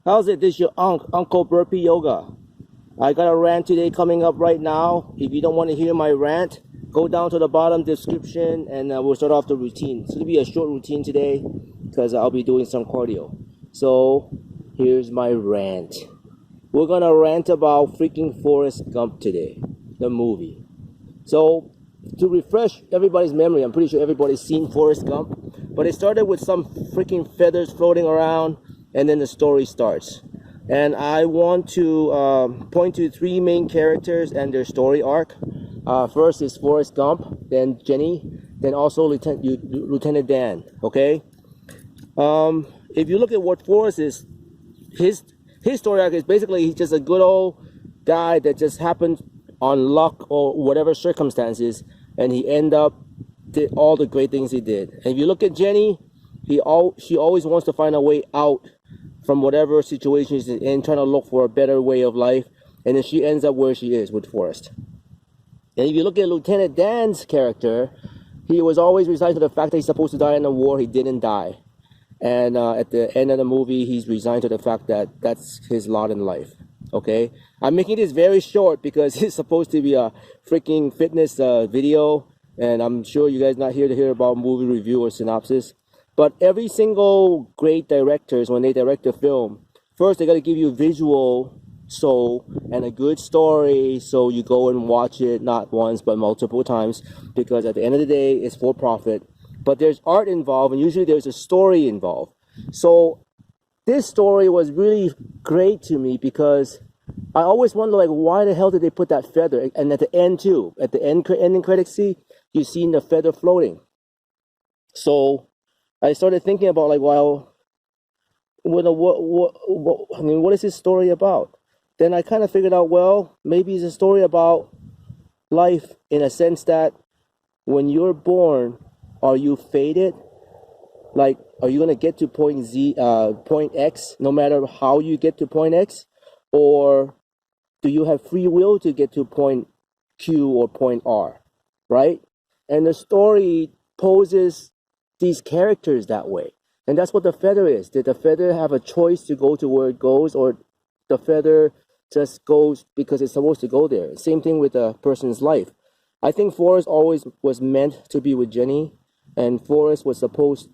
How's it? This is your Uncle Burpee Yoga. I got a rant today coming up right now. If you don't want to hear my rant, go down to the bottom description and we'll start off the routine. It's going to be a short routine today because I'll be doing some cardio. So here's my rant. We're going to rant about freaking Forrest Gump today, the movie. So to refresh everybody's memory, I'm pretty sure everybody's seen Forrest Gump, but it started with some freaking feathers floating around and then the story starts. And I want to point to three main characters and their story arc. First is Forrest Gump, then Jenny, then also Lieutenant Dan, okay? If you look at what Forrest is, his story arc is basically he's just a good old guy that just happened on luck or whatever circumstances, and he did all the great things he did. And if you look at Jenny, she always wants to find a way out from whatever situation she's in, trying to look for a better way of life, and then she ends up where she is with Forrest. And if you look at Lieutenant Dan's character, he was always resigned to the fact that he's supposed to die in the war. He didn't die. And at the end of the movie, he's resigned to the fact that that's his lot in life. Okay? I'm making this very short because it's supposed to be a freaking fitness video, and I'm sure you guys not here to hear about movie review or synopsis. But every single great directors, when they direct a film, first they got to give you visual soul and a good story, so you go and watch it not once but multiple times, because at the end of the day it's for profit. But there's art involved, and usually there's a story involved. So this story was really great to me because I always wonder, like, why the hell did they put that feather? And at the end too, at the ending credits scene, you see the feather floating. So I started thinking about, like, well, what is this story about? Then I kind of figured out, well, maybe it's a story about life in a sense that when you're born, are you fated? Like, are you going to get to point X no matter how you get to point X? Or do you have free will to get to point Q or point R, right? And the story poses these characters that way. And that's what the feather is. Did the feather have a choice to go to where it goes, or the feather just goes because it's supposed to go there? Same thing with a person's life. I think Forrest always was meant to be with Jenny, and Forrest was supposed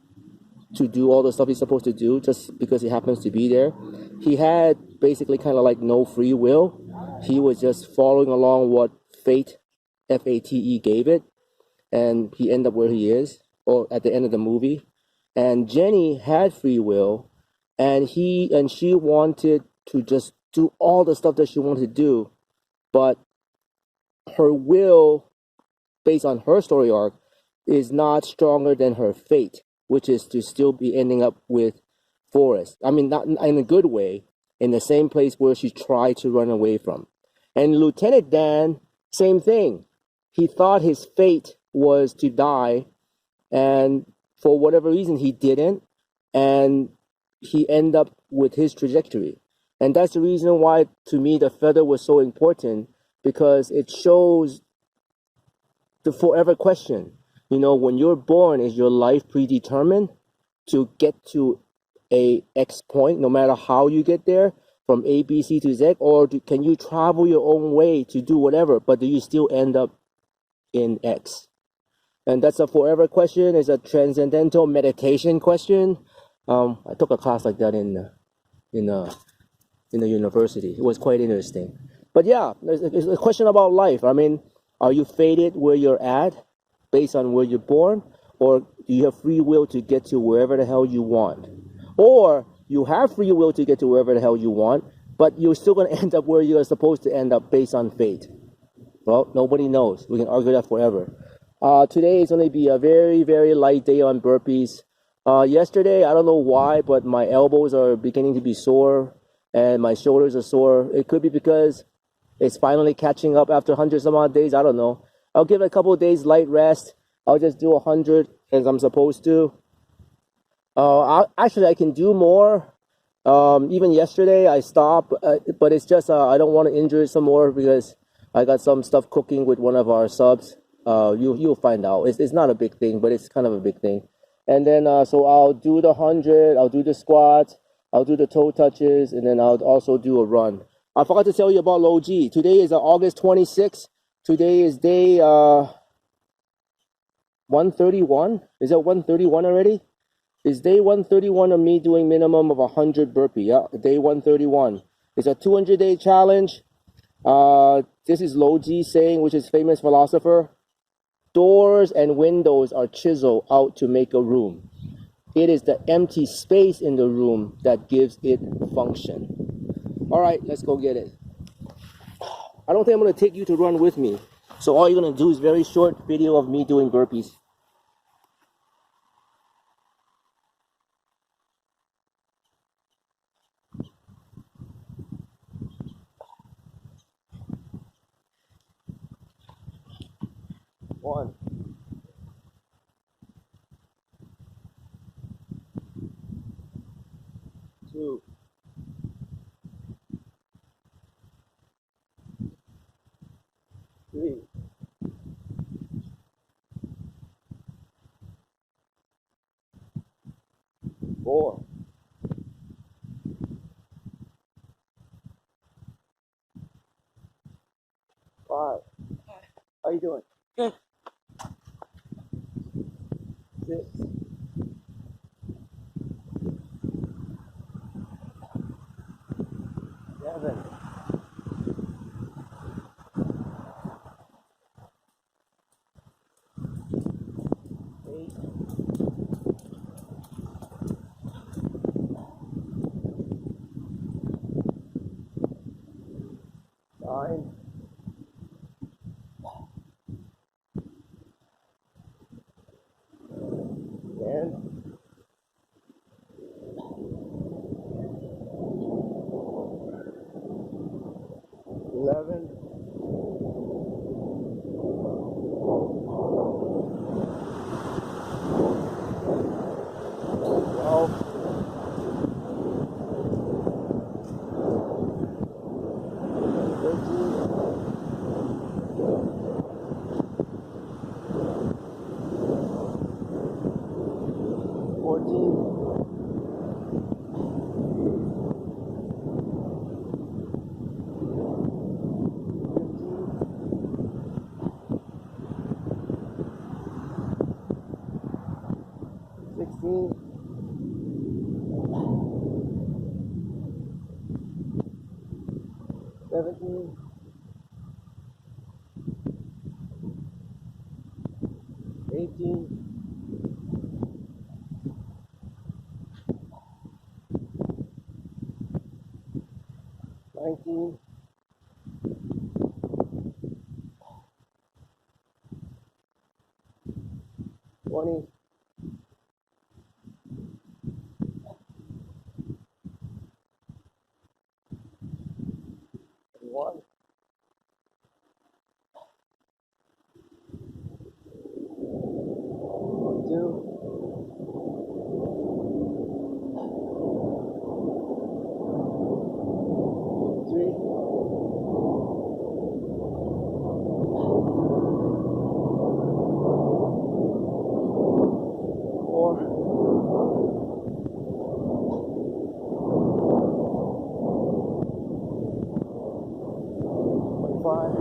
to do all the stuff he's supposed to do just because he happens to be there. He had basically kind of like no free will. He was just following along what fate, F-A-T-E, gave it, and he ended up where he is, or at the end of the movie. And Jenny had free will, and she wanted to just do all the stuff that she wanted to do, but her will, based on her story arc, is not stronger than her fate, which is to still be ending up with Forrest. I mean, not in a good way, in the same place where she tried to run away from. And Lieutenant Dan, same thing. He thought his fate was to die, and for whatever reason he didn't, and he ended up with his trajectory. And that's the reason why, to me, the feather was so important, because it shows the forever question. You know, when you're born, is your life predetermined to get to a X point, no matter how you get there, from A, B, C to Z, or can you travel your own way to do whatever, but do you still end up in X? And that's a forever question. It's a transcendental meditation question. I took a class like that in the university. It was quite interesting. But yeah, it's a question about life. I mean, are you fated where you're at based on where you're born, or do you have free will to get to wherever the hell you want? Or you have free will to get to wherever the hell you want, but you're still going to end up where you're supposed to end up based on fate? Well, nobody knows. We can argue that forever. Today is going to be a very, very light day on burpees. Yesterday, I don't know why, but my elbows are beginning to be sore and my shoulders are sore. It could be because it's finally catching up after 100 some odd days. I don't know. I'll give it a couple of days light rest. I'll just do 100 as I'm supposed to. Actually, I can do more. Even yesterday, I stopped, but it's just I don't want to injure it some more because I got some stuff cooking with one of our subs. You'll find out. It's not a big thing, but it's kind of a big thing. And then so I'll do the 100. I'll do the squats. I'll do the toe touches, and then I'll also do a run. I forgot to tell you about low G. Today is August 26th. Today is day 131. Is that 131 already? It's day 131 of me doing minimum of 100 burpee. Yeah, day 131. It's a 200-day challenge. This is Lo Ji saying, which is famous philosopher. Doors and windows are chiseled out to make a room. It is the empty space in the room that gives it function. All right, let's go get it. I don't think I'm going to take you to run with me. So all you're going to do is very short video of me doing burpees. One. Two. Three. 4. 5. How you doing? Good. 6. 7. 8. 9. 10. 11. 12. 13. 14. 16, 17, 18, 19, 20, 21, 22, 23, 4, 25,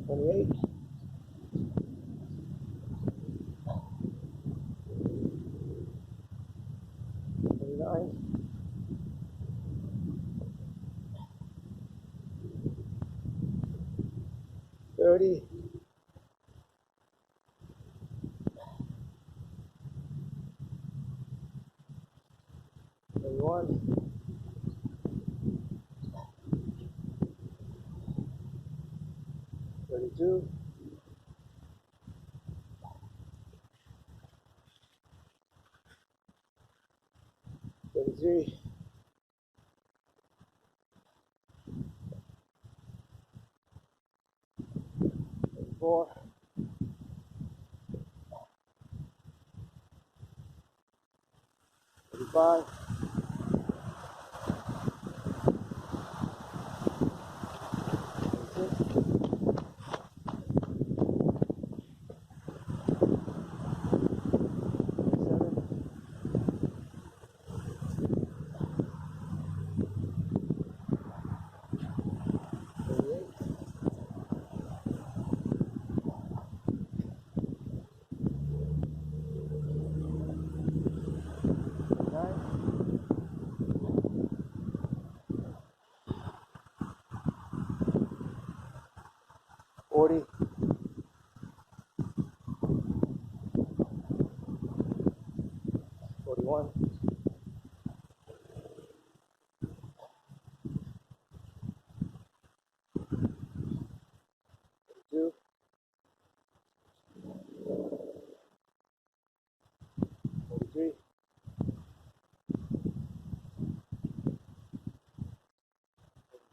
28, 29, 30, 31, 32, 33, 34, 35, 40, 41, 42, 43,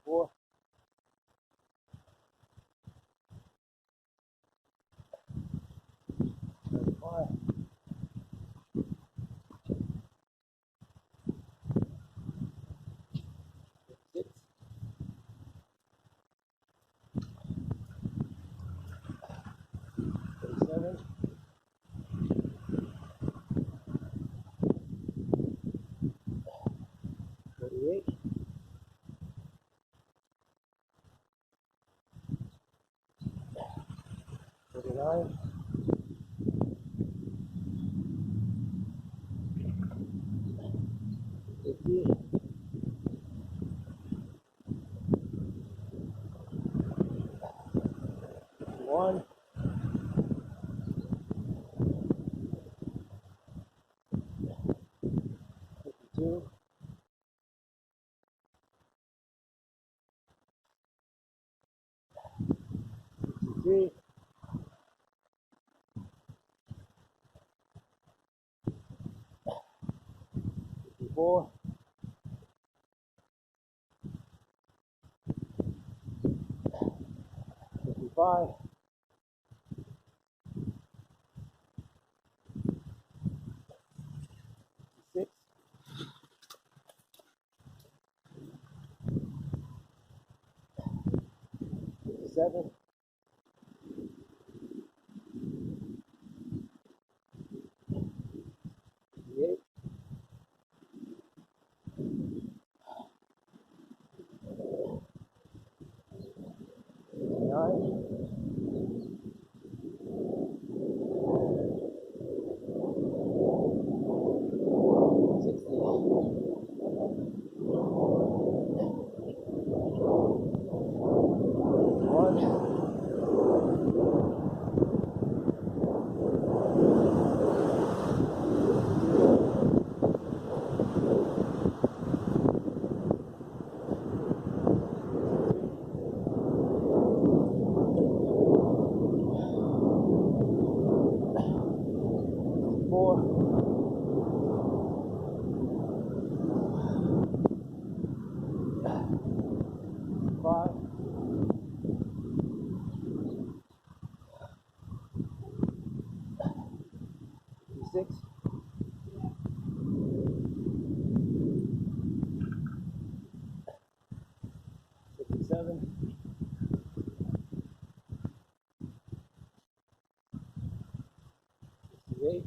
44, 35, 36, 37, 38, 39, 50, 51, 52, 53, 54, 55, 56, 57, 58, 59, 60, 61, 4, 5, 56, 57, 68,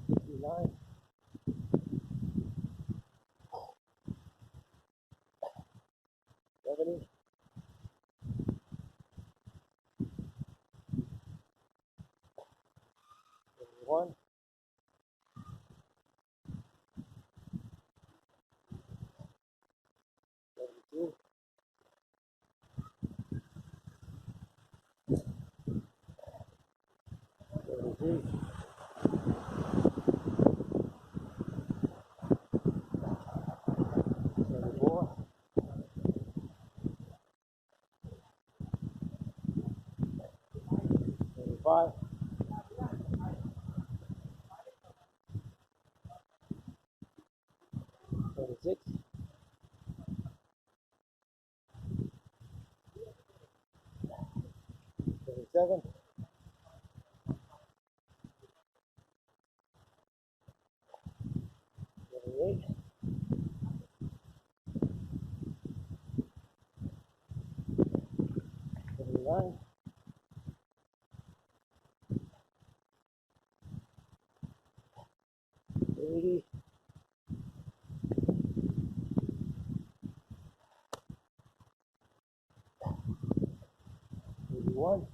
59, 70, 71, 72, 73, 74, 75, 76, 77, 28. 29. 30. 31.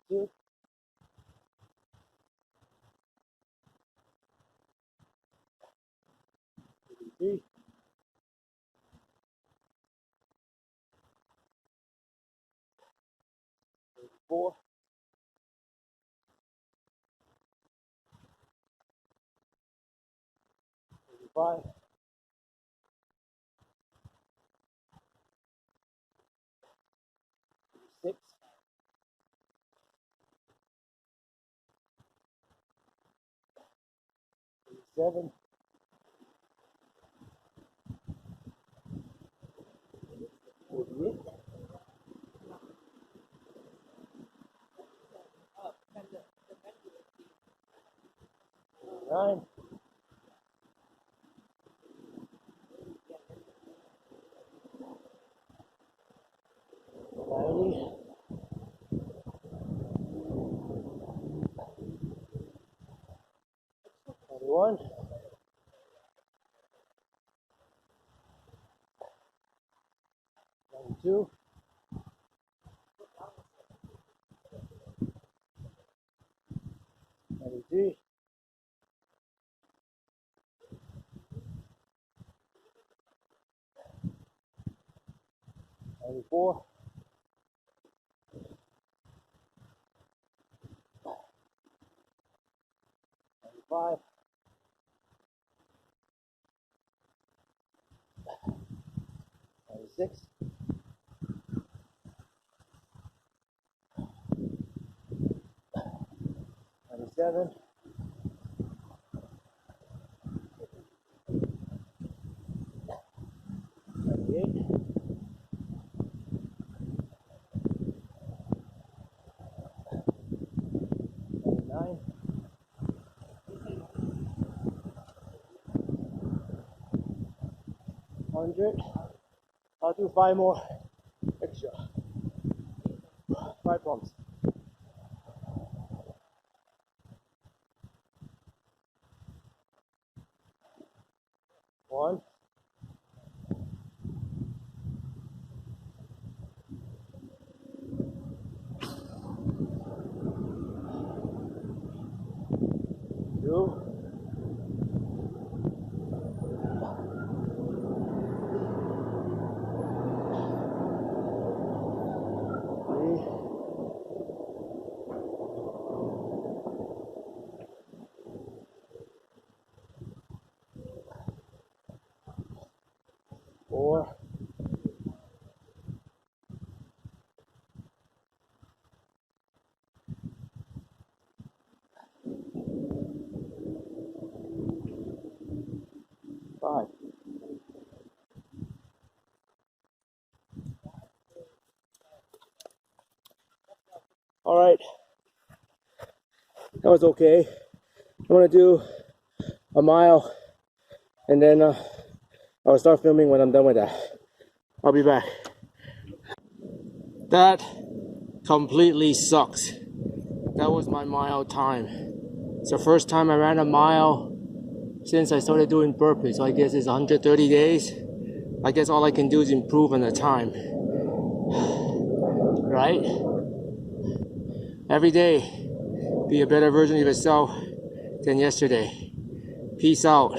32. 33. 34. 35. 36. 37. 48. 49. 90. 91. 92. 93. 94. 95. 96. 97. 98. 99. 100. I'll do 5 more extra. 5 pumps. 1. 2. 3. 4. 5. All right, that was okay. I'm gonna do a mile, and then I'll start filming when I'm done with that. I'll be back. That completely sucks. That was my mile time. It's the first time I ran a mile since I started doing burpees. So I guess it's 130 days. I guess all I can do is improve on the time. Right? Every day, be a better version of yourself than yesterday. Peace out.